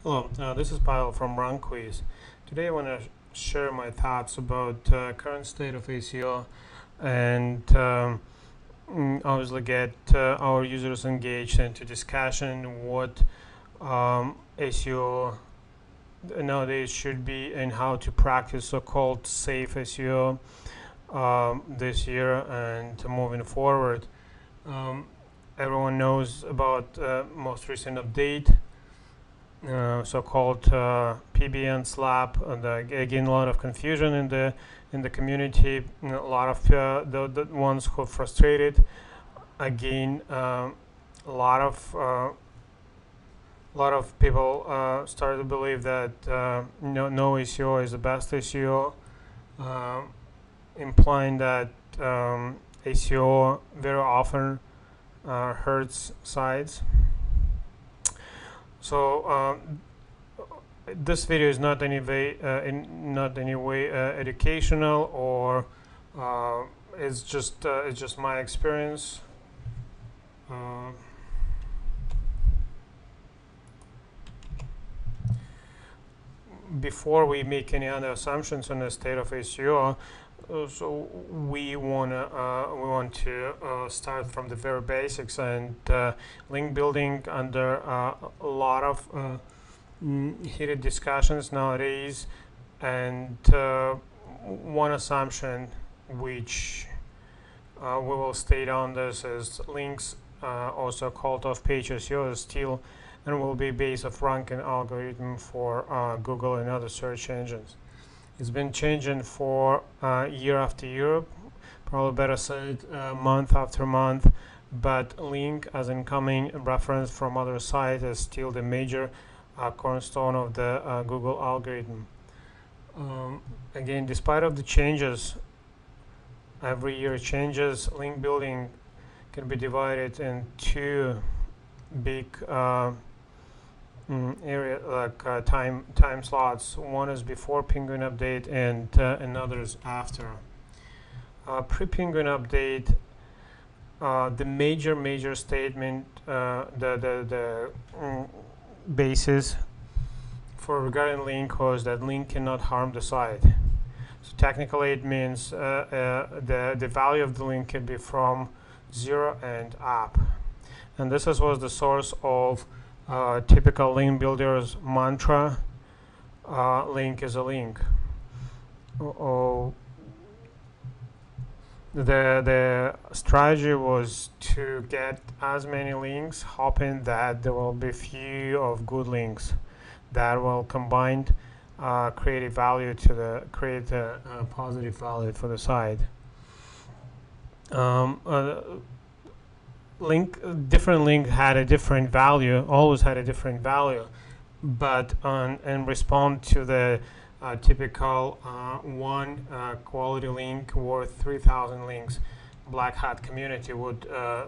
Hello, this is Pavel from Run Quiz. Today I want to share my thoughts about current state of SEO and obviously get our users engaged into discussion what SEO nowadays should be and how to practice so-called safe SEO this year and moving forward. Um, Everyone knows about most recent update, so-called PBN slap, and again a lot of confusion in the community. A lot of the ones who are frustrated. Again, a lot of people started to believe that no SEO is the best SEO, uh, implying that SEO very often hurts sites. So this video is not not any way educational, or it's just my experience. Before we make any other assumptions on the state of SEO, so we want to start from the very basics, and link building under a lot of heated discussions nowadays. And one assumption which we will state on this is links, also called off-page SEO, is still and will be base of ranking algorithm for Google and other search engines. It's been changing for year after year, probably better said month after month, but link as incoming reference from other sites is still the major cornerstone of the Google algorithm. Again, despite of the changes, every year changes, link building can be divided in two big area, like time slots. One is before Penguin update, and another is after. Pre-Penguin update, the major statement, the basis for regarding link was that link cannot harm the site. So technically it means the value of the link can be from 0 and up, and this was the source of typical link builders mantra: link is a link. The strategy was to get as many links, hoping that there will be few of good links that will combined create a value to create a positive value for the site. Different link had a different value, always had a different value, but in response to the typical one quality link worth 3,000 links, black hat community would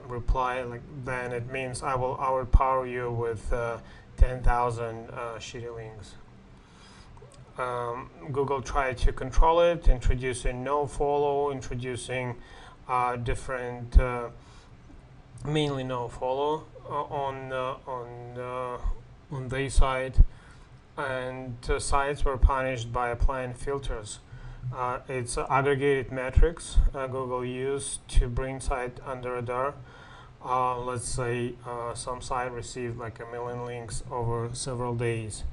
reply like, then it means I will power you with 10,000 shitty links. Google tried to control it, introducing no follow, introducing different mainly no follow on their side, and sites were punished by applying filters. It's aggregated metrics Google used to bring site under radar. Let's say some site received like 1 million links over several days,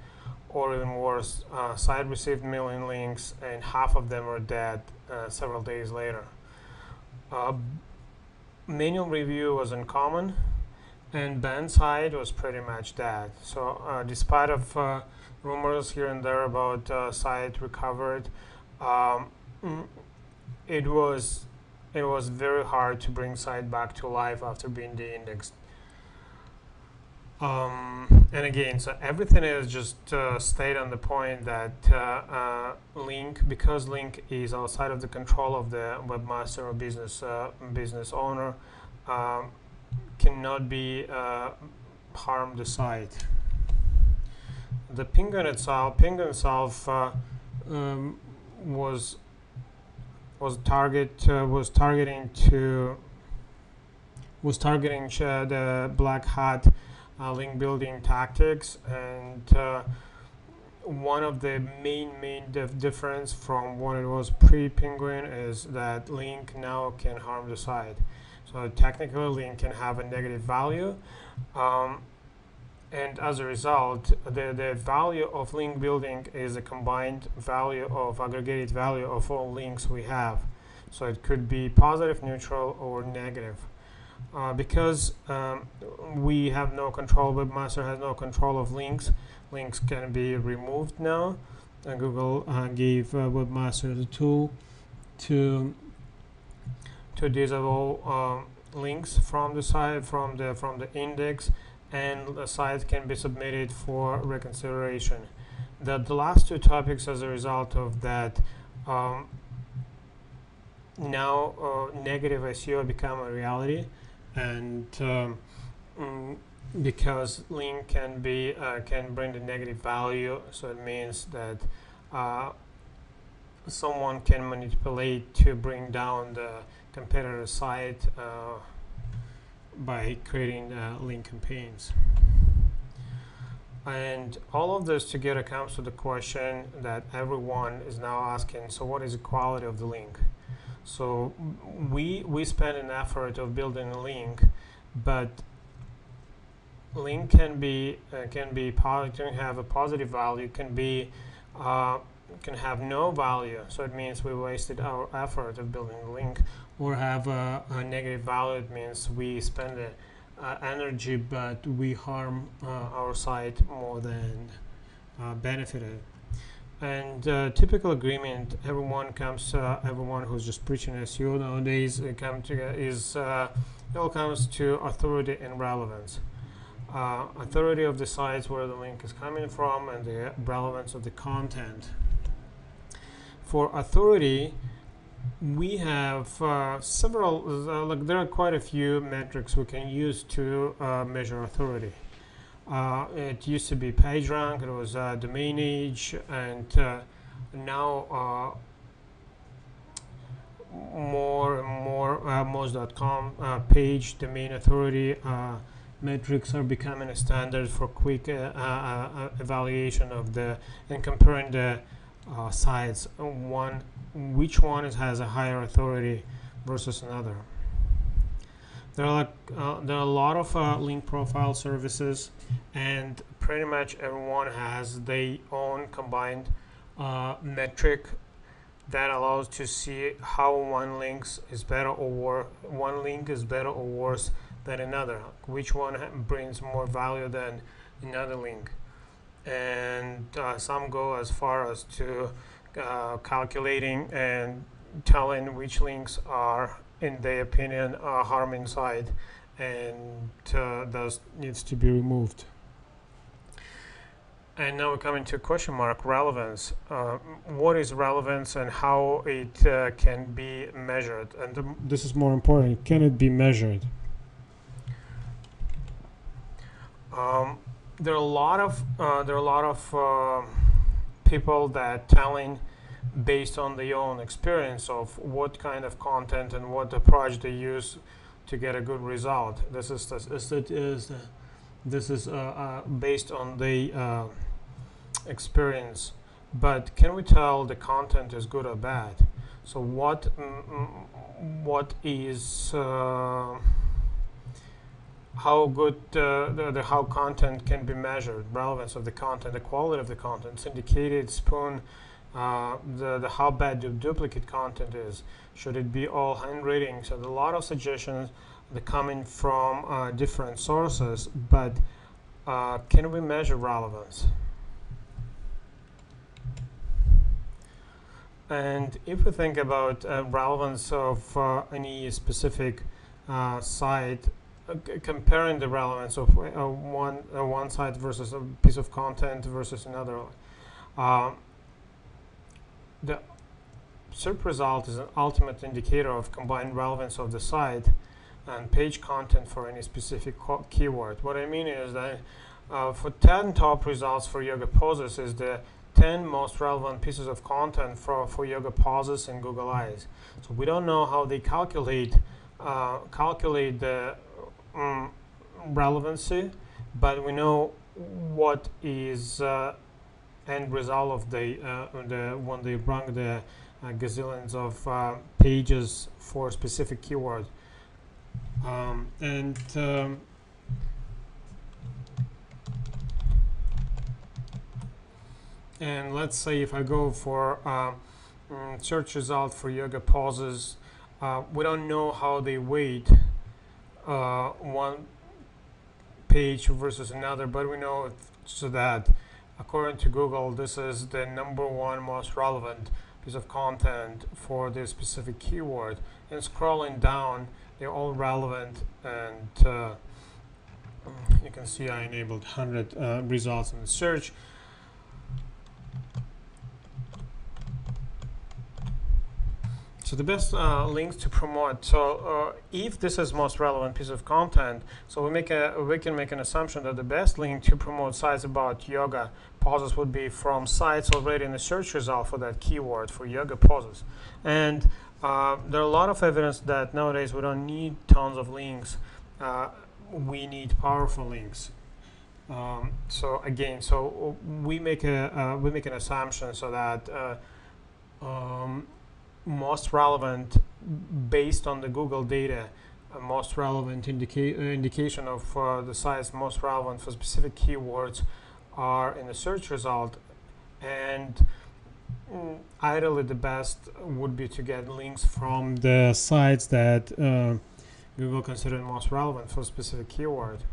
or even worse, site received 1 million links and half of them were dead several days later. Manual review was uncommon, and banned site was pretty much dead. So despite of rumors here and there about site recovered, it was very hard to bring site back to life after being de-indexed. And again, so everything is just stayed on the point that link, because link is outside of the control of the webmaster or business owner, cannot be harm the site. The Penguin itself was targeting the black hat link building tactics, and one of the main difference from what it was pre-Penguin is that link now can harm the site. So technically link can have a negative value, and as a result the value of link building is a combined value of aggregated value of all links we have. So it could be positive, neutral, or negative. Because we have no control, webmaster has no control of links. Links can be removed now, and Google gave webmaster the tool to disable links from the site, from the index, and the site can be submitted for reconsideration. The last two topics, as a result of that, now negative SEO become a reality, and because link can bring the negative value, so it means that someone can manipulate to bring down the competitor site by creating link campaigns. And all of this together comes to the question that everyone is now asking: so what is the quality of the link? So we spend an effort of building a link, but link can have a positive value, can have no value. So it means we wasted our effort of building a link, or have a negative value. It means we spend energy, but we harm our site more than benefited. And typical agreement, everyone who's just preaching SEO nowadays, it all comes to authority and relevance. Authority of the sites where the link is coming from, and the relevance of the content. For authority, we have several, there are quite a few metrics we can use to measure authority. It used to be PageRank, it was domain age, and now more and more Moz.com page domain authority metrics are becoming a standard for quick evaluation of and comparing the sites. Which one has a higher authority versus another. There are a lot of link profile services, and pretty much everyone has their own combined metric that allows to see how one link is better or worse than another. Which one brings more value than another link, and some go as far as to calculating and telling which links are, in their opinion, harming site, and thus needs to be removed. And now we're coming to a question mark: relevance. What is relevance, and how it can be measured? And this is more important: can it be measured? There are a lot of people that telling based on their own experience of what kind of content and what approach they use to get a good result. This is based on the experience. But can we tell the content is good or bad? So what is how good how content can be measured? Relevance of the content, the quality of the content, syndicated, spoon. The how bad the duplicate content is. Should it be all handwriting? So there are a lot of suggestions that coming from different sources, but can we measure relevance? And if we think about relevance of any specific site, comparing the relevance of one site versus a piece of content versus another, the SERP result is an ultimate indicator of combined relevance of the site and page content for any specific keyword. What I mean is that for 10 top results for yoga poses is the 10 most relevant pieces of content for yoga poses in Google Eyes. So we don't know how they calculate the relevancy, but we know what is end result of the when they rank the gazillions of pages for specific keyword. And let's say if I go for search result for yoga poses, we don't know how they weight one page versus another, but we know so that according to Google, this is the #1 most relevant piece of content for this specific keyword. And scrolling down, they're all relevant, and you can see I enabled 100 results in the search. So the best links to promote. So if this is most relevant piece of content, so we can make an assumption that the best link to promote sites about yoga poses would be from sites already in the search result for that keyword for yoga poses. And there are a lot of evidence that nowadays we don't need tons of links. We need powerful links. So again, so we make an assumption so that most relevant based on the Google data, most relevant indication of the sites most relevant for specific keywords are in the search result, and ideally the best would be to get links from the sites that Google considered most relevant for a specific keyword.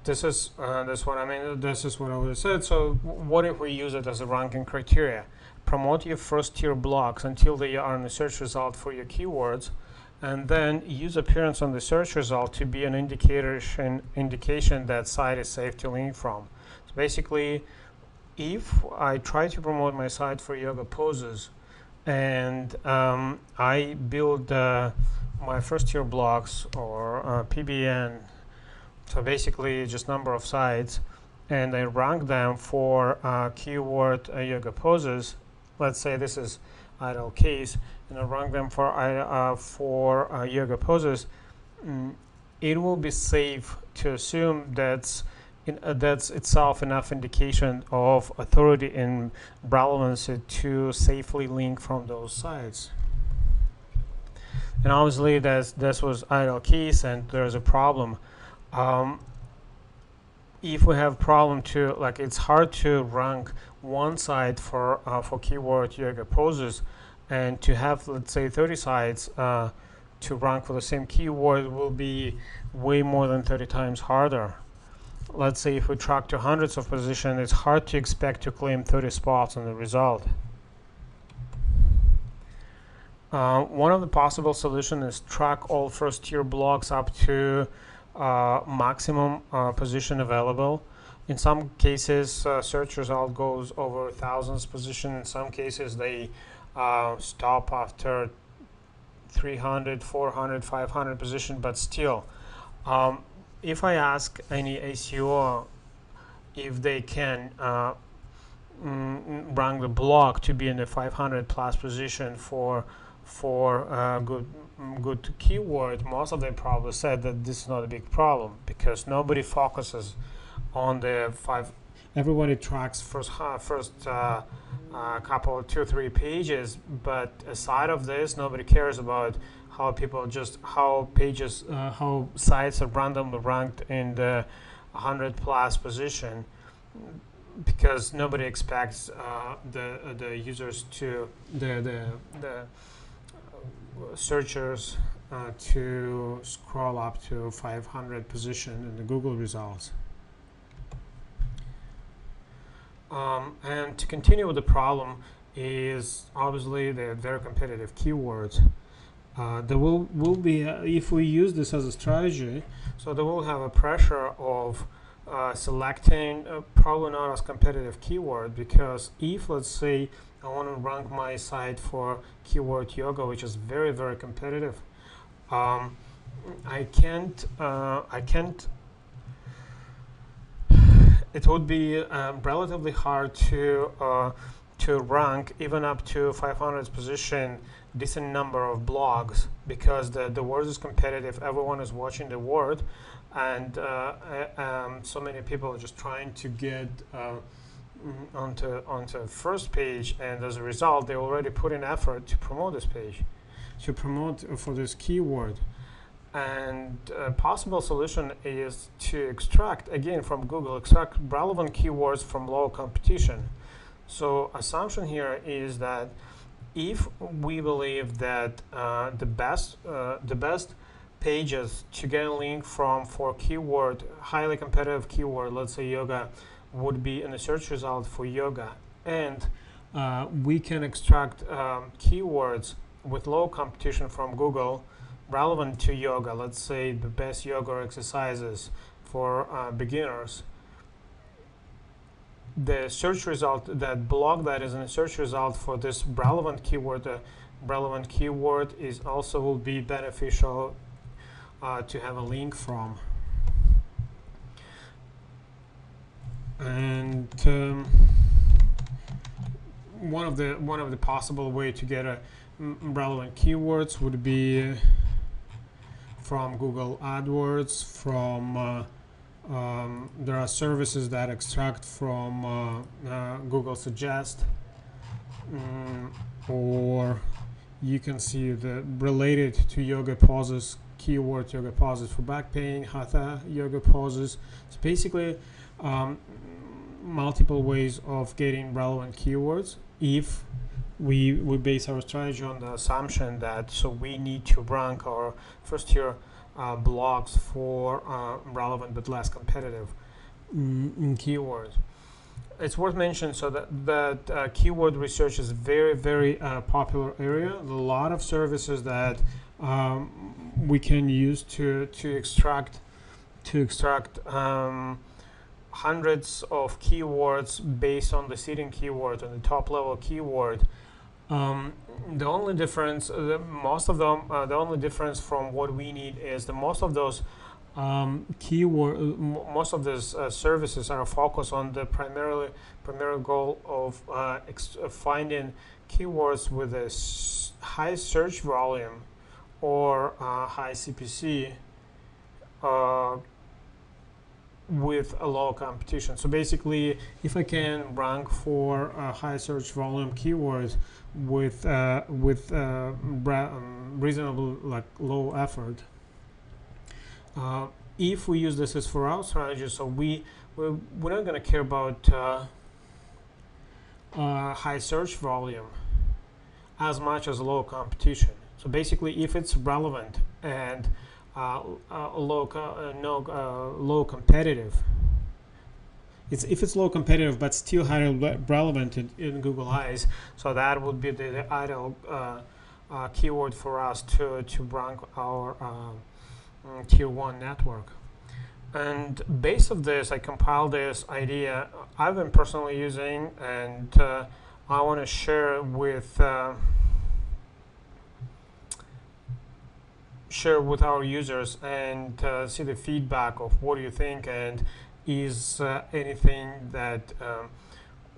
This is what I mean. This is what I already said. So what if we use it as a ranking criteria? Promote your first tier blocks until they are in the search result for your keywords, and then use appearance on the search result to be an indication that site is safe to link from. So basically, if I try to promote my site for yoga poses, and I build my first tier blocks or PBN, so basically just number of sites, and I rank them for keyword yoga poses. Let's say this is ideal case, and I rank them for yoga poses. It will be safe to assume that's itself enough indication of authority and relevancy to safely link from those sites. And obviously this was ideal case, and there's a problem. If we have problem to, like, it's hard to rank one site for keyword yoga poses, and to have, let's say, 30 sites to rank for the same keyword will be way more than 30 times harder. Let's say if we track to hundreds of positions, it's hard to expect to claim 30 spots in the result. One of the possible solutions is track all first tier blocks up to maximum position available. In some cases, search result goes over thousands position. In some cases, they stop after 300, 400, 500 position. But still, if I ask any SEO if they can rank the block to be in the 500 plus position for good keyword, most of them probably said that this is not a big problem, because nobody focuses on the everybody tracks first couple 2-3 pages, but aside of this, nobody cares about how how sites are randomly ranked in the 100 plus position, because nobody expects the users to the searchers to scroll up to 500 position in the Google results. And to continue with the problem is obviously the very competitive keywords. There will be, if we use this as a strategy, so they will have a pressure of selecting probably not as competitive keyword, because if, let's say, I want to rank my site for keyword yoga, which is very, very competitive, I can't it would be relatively hard to to rank even up to 500th position decent number of blogs, because the word is competitive, everyone is watching the word, and so many people are just trying to get onto first page, and as a result they already put in effort to promote this page, to promote for this keyword. And a possible solution is to extract, again from Google, extract relevant keywords from low competition. So assumption here is that if we believe that the best pages to get a link from for keyword, highly competitive keyword, let's say yoga, would be in the search result for yoga, and we can extract keywords with low competition from Google relevant to yoga, let's say the best yoga exercises for beginners. The search result, that blog that is in the search result for this relevant keyword, is also will be beneficial to have a link from. And one of the possible way to get a relevant keywords would be from Google AdWords, from there are services that extract from Google Suggest, or you can see the related to yoga poses keyword, yoga poses for back pain, hatha yoga poses. So basically multiple ways of getting relevant keywords if we base our strategy on the assumption that we need to rank our first tier blogs for relevant but less competitive keywords. It's worth mentioning that keyword research is a very popular area. A lot of services that we can use to extract hundreds of keywords based on the seeding keyword and the top level keyword. The only difference, most of them, the only difference from what we need is that most of those most of these services are focused on the primary goal of finding keywords with a high search volume or high CPC with a low competition. So basically, if I can rank for high search volume keywords with reasonable low effort, if we use this as for our strategy, so we're not going to care about high search volume as much as low competition. So basically, if it's relevant and low competitive, if it's low competitive but still highly relevant in Google eyes, so that would be the ideal keyword for us to rank our tier 1 network. And based on this, I compiled this idea I've been personally using, and I want to share with our users and see the feedback of what do you think, and is anything that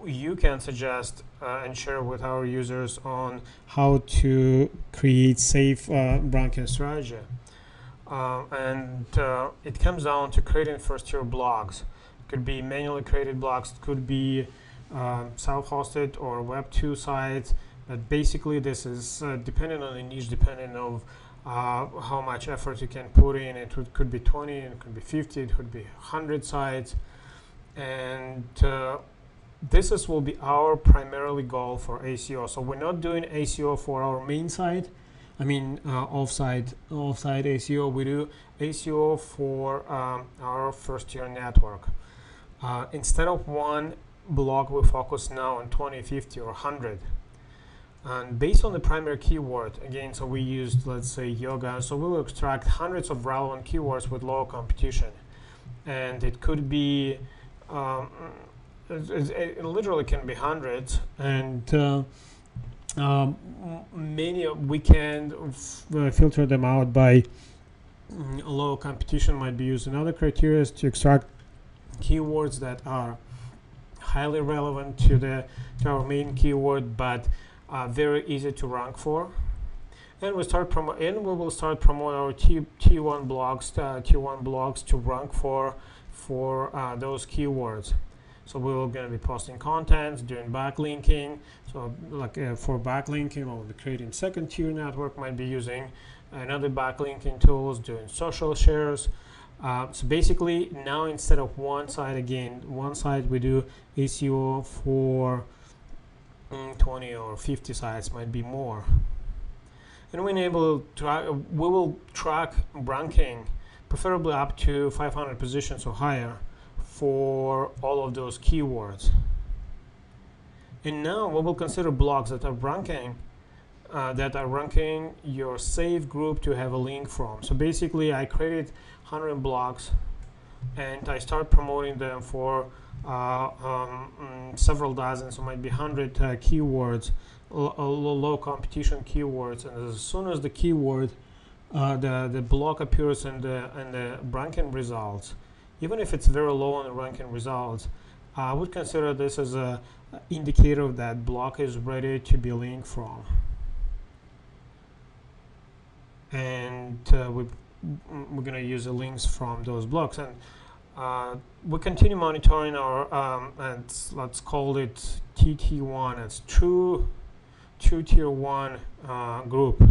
you can suggest and share with our users on how to create safe ranking strategy. And it comes down to creating first tier blogs. It could be manually created blogs, it could be self-hosted or Web 2 sites, but basically this is depending on the niche, depending on how much effort you can put in. It could be 20, it could be 50, it could be 100 sites, and this will be our primarily goal for SEO. So we're not doing SEO for our main site, I mean off-site SEO. We do SEO for our first tier network. Instead of one blog, we focus now on 20, 50, or 100. And based on the primary keyword, again, so we used, let's say, yoga, so we will extract hundreds of relevant keywords with low competition. And it could be, it literally can be hundreds, and many we can filter them out by low competition. Might be used in other criteria to extract keywords that are highly relevant to our main keyword, but very easy to rank for. And we will start promote our T1 blogs to rank for those keywords. So we're going to be posting content, doing backlinking. So like for backlinking, we'll be creating second tier network, might be using another backlinking tools, doing social shares. So basically now instead of one site we do SEO for 20 or 50 sites, might be more. And we will track ranking, preferably up to 500 positions or higher for all of those keywords. And now we will consider blogs that are ranking your safe group to have a link from. So basically I created 100 blogs and I start promoting them for several dozen, so might be 100 keywords, low competition keywords. And as soon as the keyword the blog appears in the ranking results, even if it's very low on the ranking results, I would consider this as a indicator that blog is ready to be linked from. And we're going to use the links from those blogs, and we continue monitoring our and let's call it TT1. It's true tier 1 group.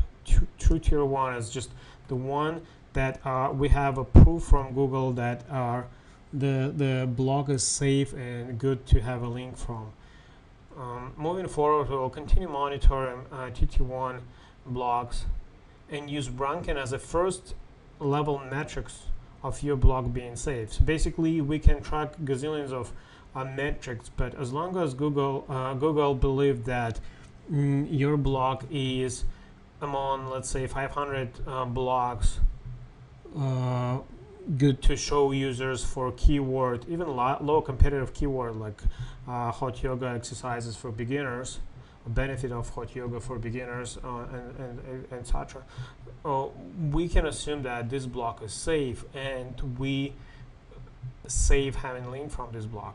True tier 1 is just the one that we have a proof from Google that the blog is safe and good to have a link from. Moving forward, we'll continue monitoring TT1 blogs and use ranking as a first level metrics of your blog being safe. So basically we can track gazillions of metrics, but as long as Google believe that your blog is among, let's say, 500 blogs good to show users for keyword, even low competitive keyword like hot yoga exercises for beginners, benefit of hot yoga for beginners, and etc. We can assume that this blog is safe, and we save having link from this blog.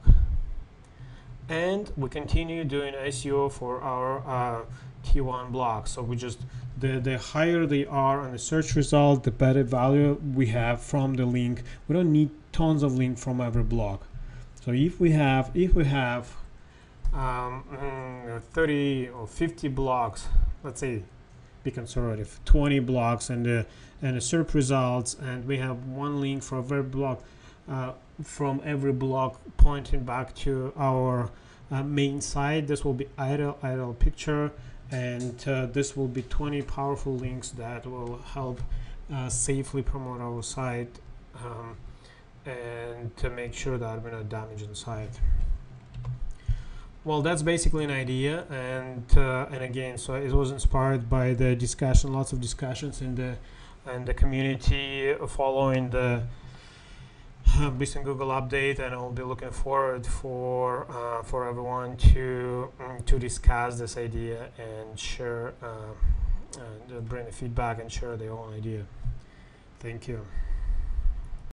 And we continue doing SEO for our T1 blogs. So we just the higher they are on the search result, the better value we have from the link. We don't need tons of link from every blog. So if we have 30 or 50 blogs, let's say, be conservative, 20 blogs and the search results, and we have one link for every blog, from every blog pointing back to our main site. This will be idle picture, and this will be 20 powerful links that will help safely promote our site and to make sure that we're not damaging the site. Well, that's basically an idea, and again, so it was inspired by the discussion, lots of discussions in the community following the recent Google update, and I'll be looking forward for everyone to discuss this idea and share, and bring the feedback and share their own idea. Thank you.